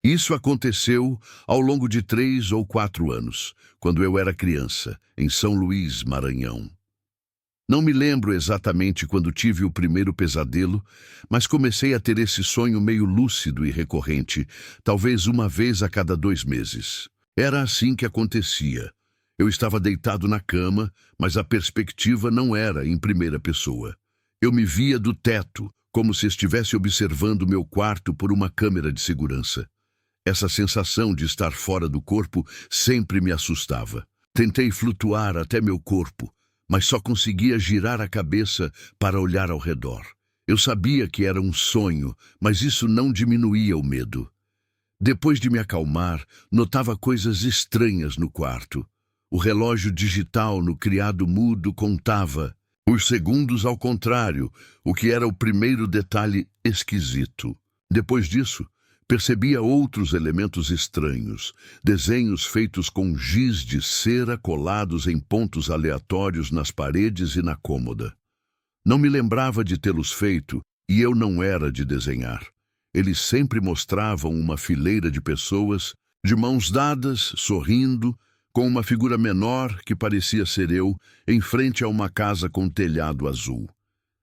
Isso aconteceu ao longo de 3 ou 4 anos, quando eu era criança, em São Luís, Maranhão. Não me lembro exatamente quando tive o primeiro pesadelo, mas comecei a ter esse sonho meio lúcido e recorrente, talvez uma vez a cada 2 meses. Era assim que acontecia. Eu estava deitado na cama, mas a perspectiva não era em primeira pessoa. Eu me via do teto, como se estivesse observando meu quarto por uma câmera de segurança. Essa sensação de estar fora do corpo sempre me assustava. Tentei flutuar até meu corpo, mas só conseguia girar a cabeça para olhar ao redor. Eu sabia que era um sonho, mas isso não diminuía o medo. Depois de me acalmar, notava coisas estranhas no quarto. O relógio digital no criado mudo contava os segundos ao contrário, o que era o primeiro detalhe esquisito. Depois disso, percebia outros elementos estranhos, desenhos feitos com giz de cera colados em pontos aleatórios nas paredes e na cômoda. Não me lembrava de tê-los feito e eu não era de desenhar. Eles sempre mostravam uma fileira de pessoas, de mãos dadas, sorrindo, com uma figura menor que parecia ser eu, em frente a uma casa com telhado azul.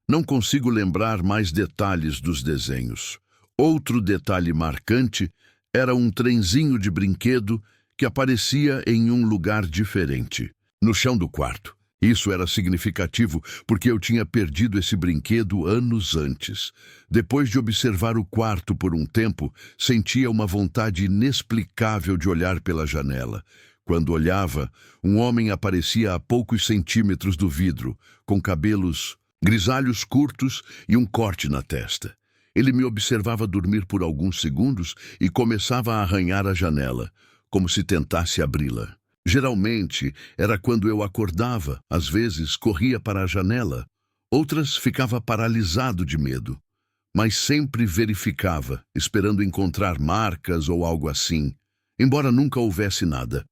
Não consigo lembrar mais detalhes dos desenhos. Outro detalhe marcante era um trenzinho de brinquedo que aparecia em um lugar diferente, no chão do quarto. Isso era significativo porque eu tinha perdido esse brinquedo anos antes. Depois de observar o quarto por um tempo, sentia uma vontade inexplicável de olhar pela janela. Quando olhava, um homem aparecia a poucos centímetros do vidro, com cabelos grisalhos curtos e um corte na testa. Ele me observava dormir por alguns segundos e começava a arranhar a janela, como se tentasse abri-la. Geralmente era quando eu acordava, às vezes corria para a janela, outras ficava paralisado de medo, mas sempre verificava, esperando encontrar marcas ou algo assim, embora nunca houvesse nada.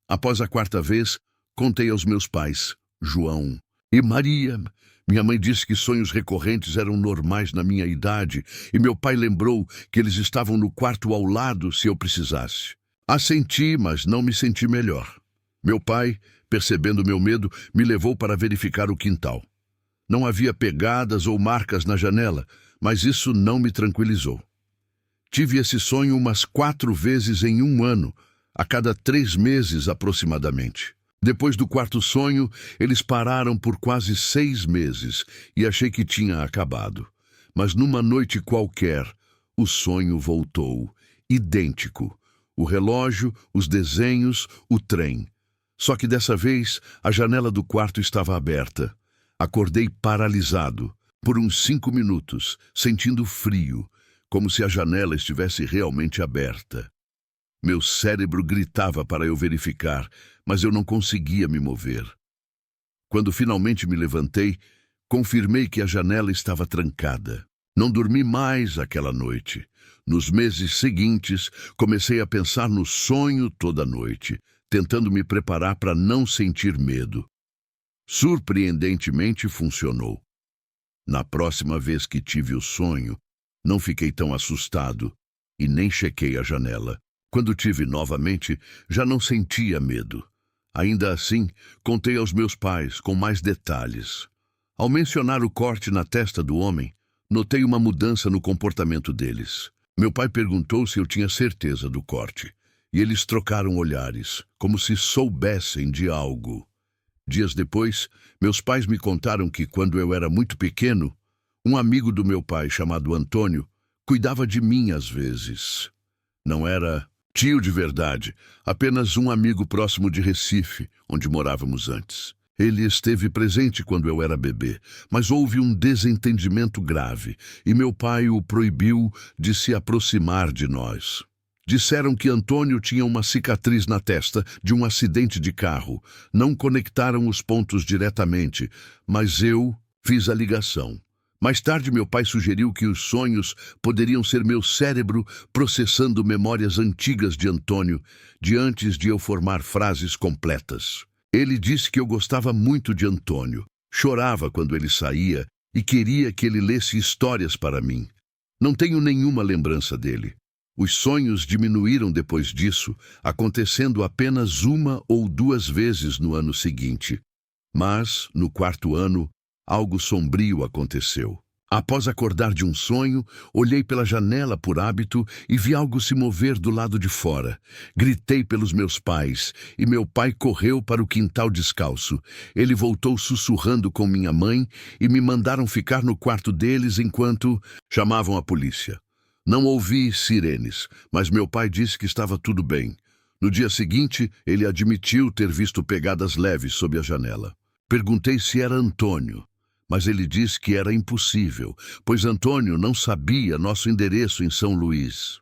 Após a 4ª vez, contei aos meus pais, João e Maria. Minha mãe disse que sonhos recorrentes eram normais na minha idade e meu pai lembrou que eles estavam no quarto ao lado se eu precisasse. Assenti, mas não me senti melhor. Meu pai, percebendo meu medo, me levou para verificar o quintal. Não havia pegadas ou marcas na janela, mas isso não me tranquilizou. Tive esse sonho umas 4 vezes em um ano, a cada 3 meses aproximadamente. Depois do 4º sonho, eles pararam por quase 6 meses e achei que tinha acabado. Mas numa noite qualquer, o sonho voltou, idêntico. O relógio, os desenhos, o trem. Só que dessa vez, a janela do quarto estava aberta. Acordei paralisado, por uns 5 minutos, sentindo frio, como se a janela estivesse realmente aberta. Meu cérebro gritava para eu verificar, mas eu não conseguia me mover. Quando finalmente me levantei, confirmei que a janela estava trancada. Não dormi mais aquela noite. Nos meses seguintes, comecei a pensar no sonho toda noite, tentando me preparar para não sentir medo. Surpreendentemente funcionou. Na próxima vez que tive o sonho, não fiquei tão assustado e nem chequei a janela. Quando tive novamente, já não sentia medo. Ainda assim, contei aos meus pais com mais detalhes. Ao mencionar o corte na testa do homem, notei uma mudança no comportamento deles. Meu pai perguntou se eu tinha certeza do corte, e eles trocaram olhares, como se soubessem de algo. Dias depois, meus pais me contaram que, quando eu era muito pequeno, um amigo do meu pai, chamado Antônio, cuidava de mim às vezes. Não era tio de verdade, apenas um amigo próximo de Recife, onde morávamos antes. Ele esteve presente quando eu era bebê, mas houve um desentendimento grave e meu pai o proibiu de se aproximar de nós. Disseram que Antônio tinha uma cicatriz na testa de um acidente de carro. Não conectaram os pontos diretamente, mas eu fiz a ligação. Mais tarde, meu pai sugeriu que os sonhos poderiam ser meu cérebro processando memórias antigas de Antônio, de antes de eu formar frases completas. Ele disse que eu gostava muito de Antônio, chorava quando ele saía e queria que ele lesse histórias para mim. Não tenho nenhuma lembrança dele. Os sonhos diminuíram depois disso, acontecendo apenas 1 ou 2 vezes no ano seguinte. Mas, no 4º ano, algo sombrio aconteceu. Após acordar de um sonho, olhei pela janela por hábito e vi algo se mover do lado de fora. Gritei pelos meus pais, e meu pai correu para o quintal descalço. Ele voltou sussurrando com minha mãe e me mandaram ficar no quarto deles enquanto chamavam a polícia. Não ouvi sirenes, mas meu pai disse que estava tudo bem. No dia seguinte, ele admitiu ter visto pegadas leves sob a janela. Perguntei se era Antônio, mas ele disse que era impossível, pois Antônio não sabia nosso endereço em São Luís.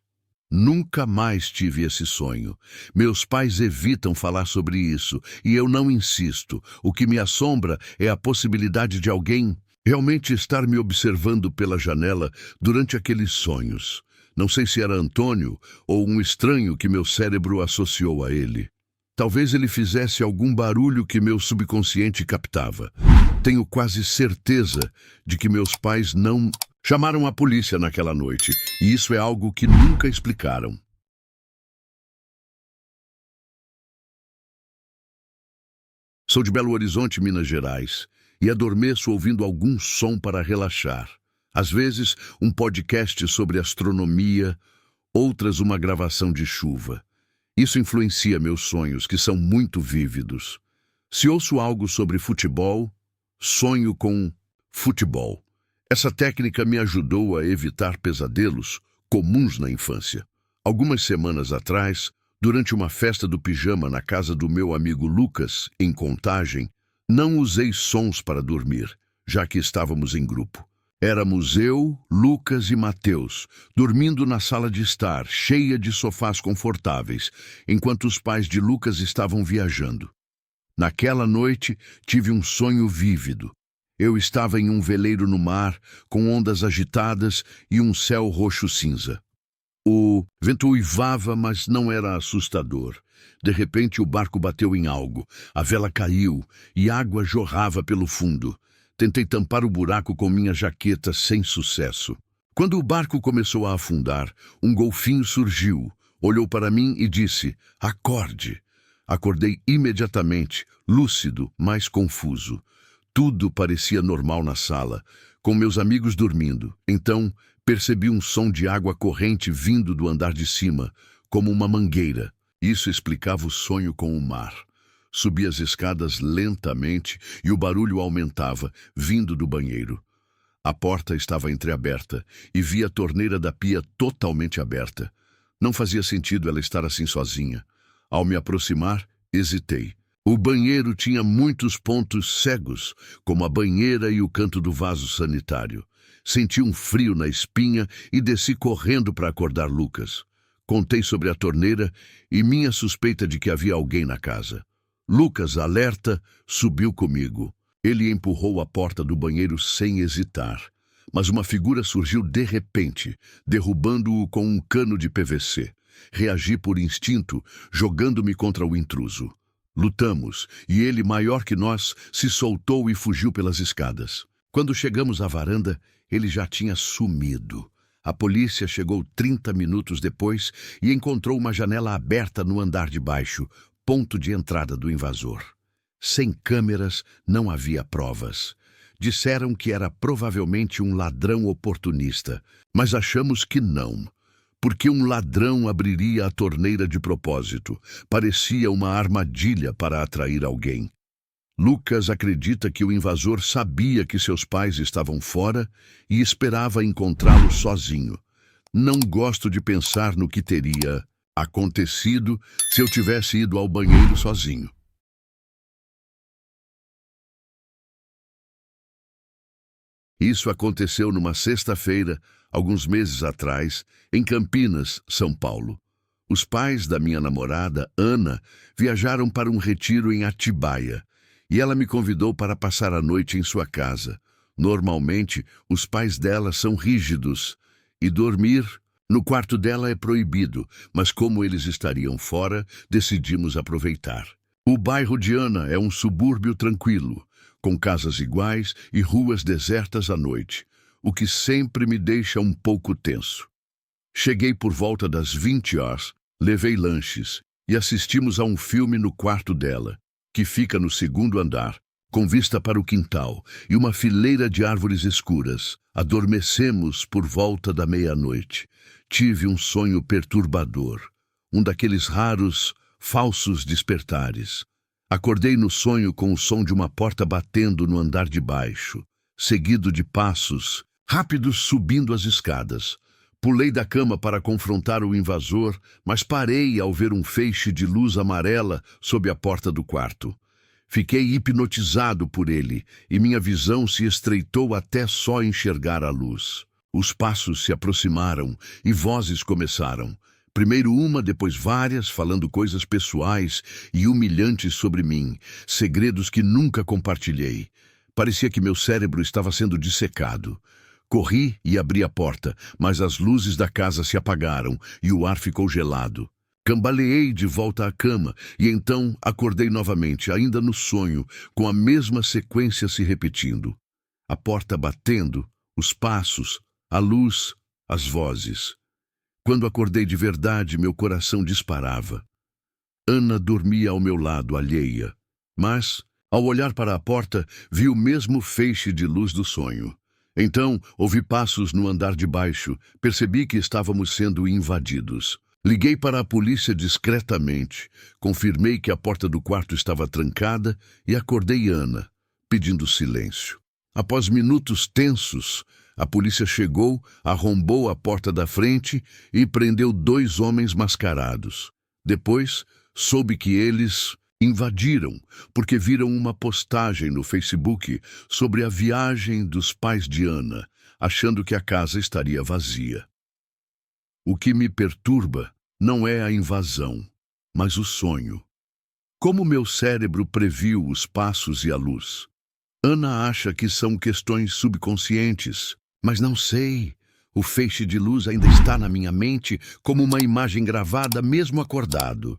Nunca mais tive esse sonho. Meus pais evitam falar sobre isso, e eu não insisto. O que me assombra é a possibilidade de alguém realmente estar me observando pela janela durante aqueles sonhos. Não sei se era Antônio ou um estranho que meu cérebro associou a ele. Talvez ele fizesse algum barulho que meu subconsciente captava. Tenho quase certeza de que meus pais não chamaram a polícia naquela noite, e isso é algo que nunca explicaram. Sou de Belo Horizonte, Minas Gerais, e adormeço ouvindo algum som para relaxar. Às vezes, um podcast sobre astronomia, outras uma gravação de chuva. Isso influencia meus sonhos, que são muito vívidos. Se ouço algo sobre futebol, sonho com futebol. Essa técnica me ajudou a evitar pesadelos comuns na infância. Algumas semanas atrás, durante uma festa do pijama na casa do meu amigo Lucas, em Contagem, não usei sons para dormir, já que estávamos em grupo. Éramos eu, Lucas e Mateus, dormindo na sala de estar, cheia de sofás confortáveis, enquanto os pais de Lucas estavam viajando. Naquela noite, tive um sonho vívido. Eu estava em um veleiro no mar, com ondas agitadas e um céu roxo-cinza. O vento uivava, mas não era assustador. De repente, o barco bateu em algo, a vela caiu e água jorrava pelo fundo. Tentei tampar o buraco com minha jaqueta sem sucesso. Quando o barco começou a afundar, um golfinho surgiu, olhou para mim e disse: "Acorde." Acordei imediatamente, lúcido, mas confuso. Tudo parecia normal na sala, com meus amigos dormindo. Então, percebi um som de água corrente vindo do andar de cima, como uma mangueira. Isso explicava o sonho com o mar. Subi as escadas lentamente e o barulho aumentava, vindo do banheiro. A porta estava entreaberta e vi a torneira da pia totalmente aberta. Não fazia sentido ela estar assim sozinha. Ao me aproximar, hesitei. O banheiro tinha muitos pontos cegos, como a banheira e o canto do vaso sanitário. Senti um frio na espinha e desci correndo para acordar Lucas. Contei sobre a torneira e minha suspeita de que havia alguém na casa. Lucas, alerta, subiu comigo. Ele empurrou a porta do banheiro sem hesitar. Mas uma figura surgiu de repente, derrubando-o com um cano de PVC. Reagi por instinto, jogando-me contra o intruso. Lutamos, e ele, maior que nós, se soltou e fugiu pelas escadas. Quando chegamos à varanda, ele já tinha sumido. A polícia chegou 30 minutos depois e encontrou uma janela aberta no andar de baixo, ponto de entrada do invasor. Sem câmeras, não havia provas. Disseram que era provavelmente um ladrão oportunista, mas achamos que não. Porque um ladrão abriria a torneira de propósito? Parecia uma armadilha para atrair alguém. Lucas acredita que o invasor sabia que seus pais estavam fora e esperava encontrá-los sozinho. Não gosto de pensar no que teria acontecido se eu tivesse ido ao banheiro sozinho. Isso aconteceu numa sexta-feira, alguns meses atrás, em Campinas, São Paulo. Os pais da minha namorada, Ana, viajaram para um retiro em Atibaia, e ela me convidou para passar a noite em sua casa. Normalmente, os pais dela são rígidos, e dormir no quarto dela é proibido, mas como eles estariam fora, decidimos aproveitar. O bairro de Ana é um subúrbio tranquilo, com casas iguais e ruas desertas à noite, o que sempre me deixa um pouco tenso. Cheguei por volta das 20 horas, levei lanches e assistimos a um filme no quarto dela, que fica no segundo andar, com vista para o quintal e uma fileira de árvores escuras. Adormecemos por volta da meia-noite. Tive um sonho perturbador, um daqueles raros, falsos despertares. Acordei no sonho com o som de uma porta batendo no andar de baixo, seguido de passos rápidos subindo as escadas. Pulei da cama para confrontar o invasor, mas parei ao ver um feixe de luz amarela sob a porta do quarto. Fiquei hipnotizado por ele, e minha visão se estreitou até só enxergar a luz. Os passos se aproximaram e vozes começaram. Primeiro uma, depois várias, falando coisas pessoais e humilhantes sobre mim, segredos que nunca compartilhei. Parecia que meu cérebro estava sendo dissecado. Corri e abri a porta, mas as luzes da casa se apagaram e o ar ficou gelado. Cambaleei de volta à cama e então acordei novamente, ainda no sonho, com a mesma sequência se repetindo. A porta batendo, os passos, a luz, as vozes. Quando acordei de verdade, meu coração disparava. Ana dormia ao meu lado, alheia. Mas, ao olhar para a porta, vi o mesmo feixe de luz do sonho. Então, ouvi passos no andar de baixo. Percebi que estávamos sendo invadidos. Liguei para a polícia discretamente. Confirmei que a porta do quarto estava trancada e acordei Ana, pedindo silêncio. Após minutos tensos, a polícia chegou, arrombou a porta da frente e prendeu 2 homens mascarados. Depois, soube que eles invadiram porque viram uma postagem no Facebook sobre a viagem dos pais de Ana, achando que a casa estaria vazia. O que me perturba não é a invasão, mas o sonho. Como meu cérebro previu os passos e a luz? Ana acha que são questões subconscientes, mas não sei. O feixe de luz ainda está na minha mente como uma imagem gravada mesmo acordado.